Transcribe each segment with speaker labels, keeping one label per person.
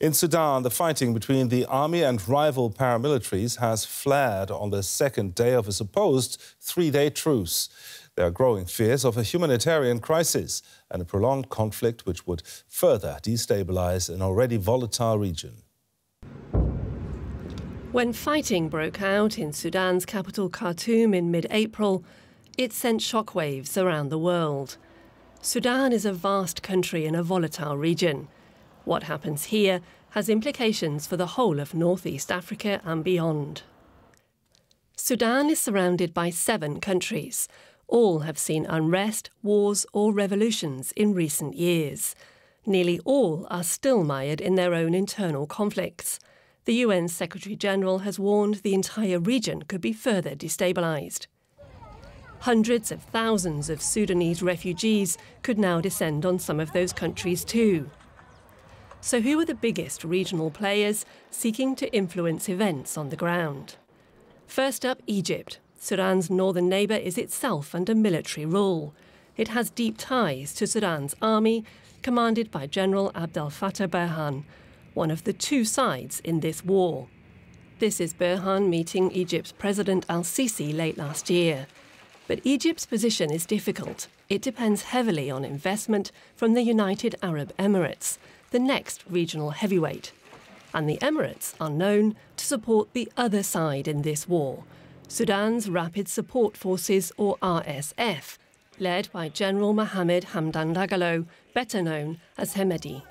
Speaker 1: In Sudan, the fighting between the army and rival paramilitaries has flared on the second day of a supposed three-day truce. There are growing fears of a humanitarian crisis and a prolonged conflict which would further destabilize an already volatile region.
Speaker 2: When fighting broke out in Sudan's capital Khartoum in mid-April, it sent shockwaves around the world. Sudan is a vast country in a volatile region. What happens here has implications for the whole of Northeast Africa and beyond. Sudan is surrounded by 7 countries. All have seen unrest, wars or revolutions in recent years. Nearly all are still mired in their own internal conflicts. The UN Secretary-General has warned the entire region could be further destabilized. Hundreds of thousands of Sudanese refugees could now descend on some of those countries too. So who are the biggest regional players seeking to influence events on the ground? First up, Egypt. Sudan's northern neighbour is itself under military rule. It has deep ties to Sudan's army, commanded by General Abdel Fattah Burhan, one of the 2 sides in this war. This is Burhan meeting Egypt's President al-Sisi late last year. But Egypt's position is difficult. It depends heavily on investment from the United Arab Emirates, the next regional heavyweight. And the Emirates are known to support the other side in this war, Sudan's Rapid Support Forces, or RSF, led by General Mohamed Hamdan Dagalo, better known as Hemedti.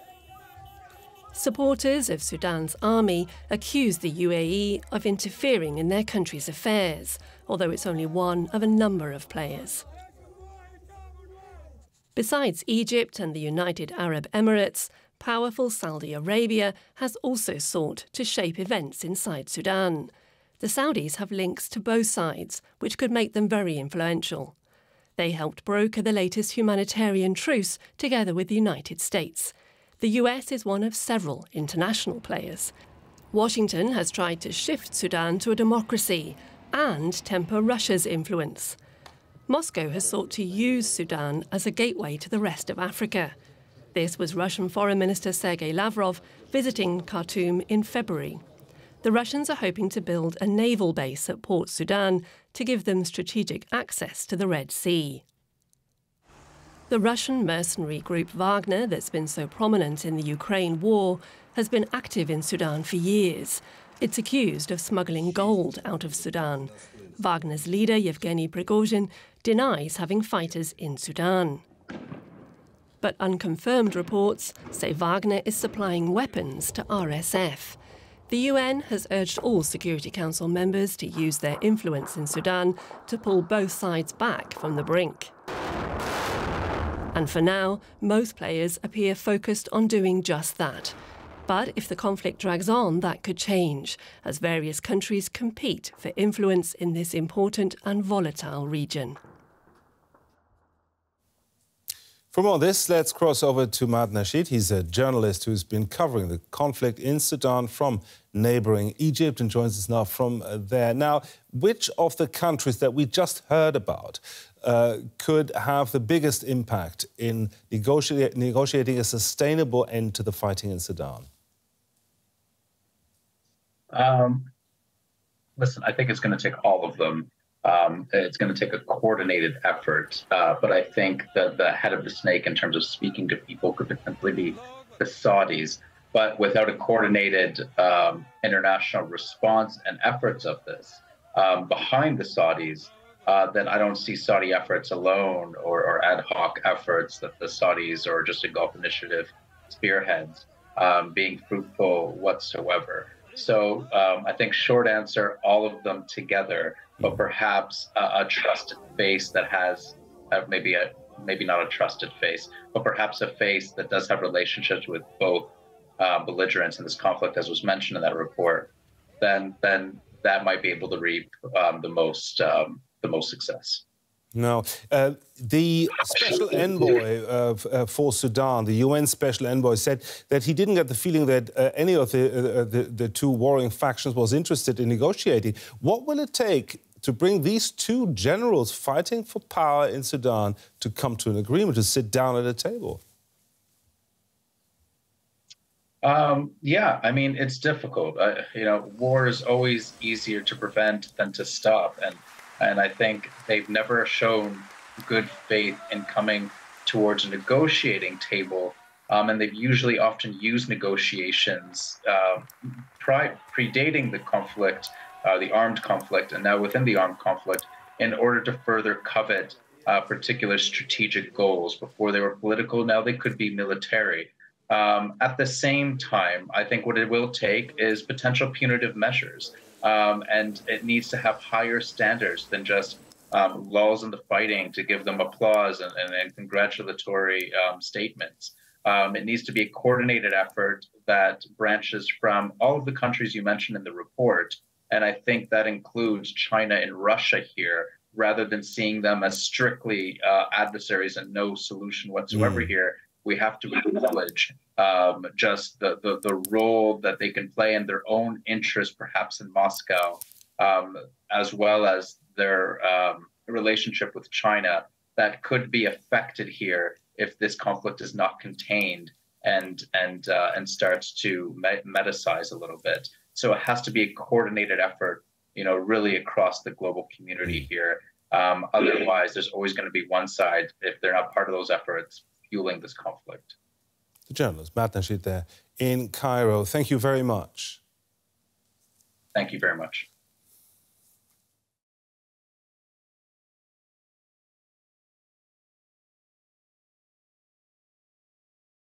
Speaker 2: Supporters of Sudan's army accuse the UAE of interfering in their country's affairs, although it's only one of a number of players. Besides Egypt and the United Arab Emirates, powerful Saudi Arabia has also sought to shape events inside Sudan. The Saudis have links to both sides, which could make them very influential. They helped broker the latest humanitarian truce together with the United States. The US is one of several international players. Washington has tried to shift Sudan to a democracy and temper Russia's influence. Moscow has sought to use Sudan as a gateway to the rest of Africa. This was Russian Foreign Minister Sergei Lavrov visiting Khartoum in February. The Russians are hoping to build a naval base at Port Sudan to give them strategic access to the Red Sea. The Russian mercenary group Wagner, that's been so prominent in the Ukraine war, has been active in Sudan for years. It's accused of smuggling gold out of Sudan. Wagner's leader, Yevgeny Prigozhin, denies having fighters in Sudan. But unconfirmed reports say Wagner is supplying weapons to RSF. The UN has urged all Security Council members to use their influence in Sudan to pull both sides back from the brink. And for now, most players appear focused on doing just that. But if the conflict drags on, that could change, as various countries compete for influence in this important and volatile region.
Speaker 1: For more on this, let's cross over to Matt Nasheed. He's a journalist who's been covering the conflict in Sudan from neighbouring Egypt and joins us now from there. Now, which of the countries that we just heard about could have the biggest impact in negotiating a sustainable end to the fighting in Sudan?
Speaker 3: Listen, I think it's going to take all of them. It's going to take a coordinated effort, but I think that the head of the snake in terms of speaking to people could potentially be the Saudis. But without a coordinated international response and efforts of this behind the Saudis, then I don't see Saudi efforts alone or ad hoc efforts that the Saudis or just a Gulf Initiative spearheads being fruitful whatsoever. So I think short answer, all of them together, but perhaps a trusted face that has maybe not a trusted face, but perhaps a face that does have relationships with both belligerents in this conflict, as was mentioned in that report, then that might be able to reap the most success.
Speaker 1: Now, the special envoy for Sudan, the UN special envoy, said that he didn't get the feeling that any of the 2 warring factions was interested in negotiating. What will it take to bring these 2 generals fighting for power in Sudan to come to an agreement, to sit down at a table?
Speaker 3: Yeah, I mean, it's difficult. War is always easier to prevent than to stop, and I think they've never shown good faith in coming towards a negotiating table. And they've usually often used negotiations predating the conflict, the armed conflict, and now within the armed conflict, in order to further covet particular strategic goals. Before they were political, now they could be military. At the same time, I think what it will take is potential punitive measures. And it needs to have higher standards than just lulls in the fighting to give them applause and congratulatory statements. It needs to be a coordinated effort that branches from all of the countries you mentioned in the report. And I think that includes China and Russia here, rather than seeing them as strictly adversaries and no solution whatsoever here. We have to acknowledge just the role that they can play in their own interest, perhaps in Moscow, as well as their relationship with China that could be affected here if this conflict is not contained and starts to metasize a little bit. So it has to be a coordinated effort, really across the global community here. Otherwise, there's always going to be one side, if they're not part of those efforts, fueling this conflict.
Speaker 1: The journalist, Matt Nasheed there in Cairo. Thank you very much.
Speaker 3: Thank you very much.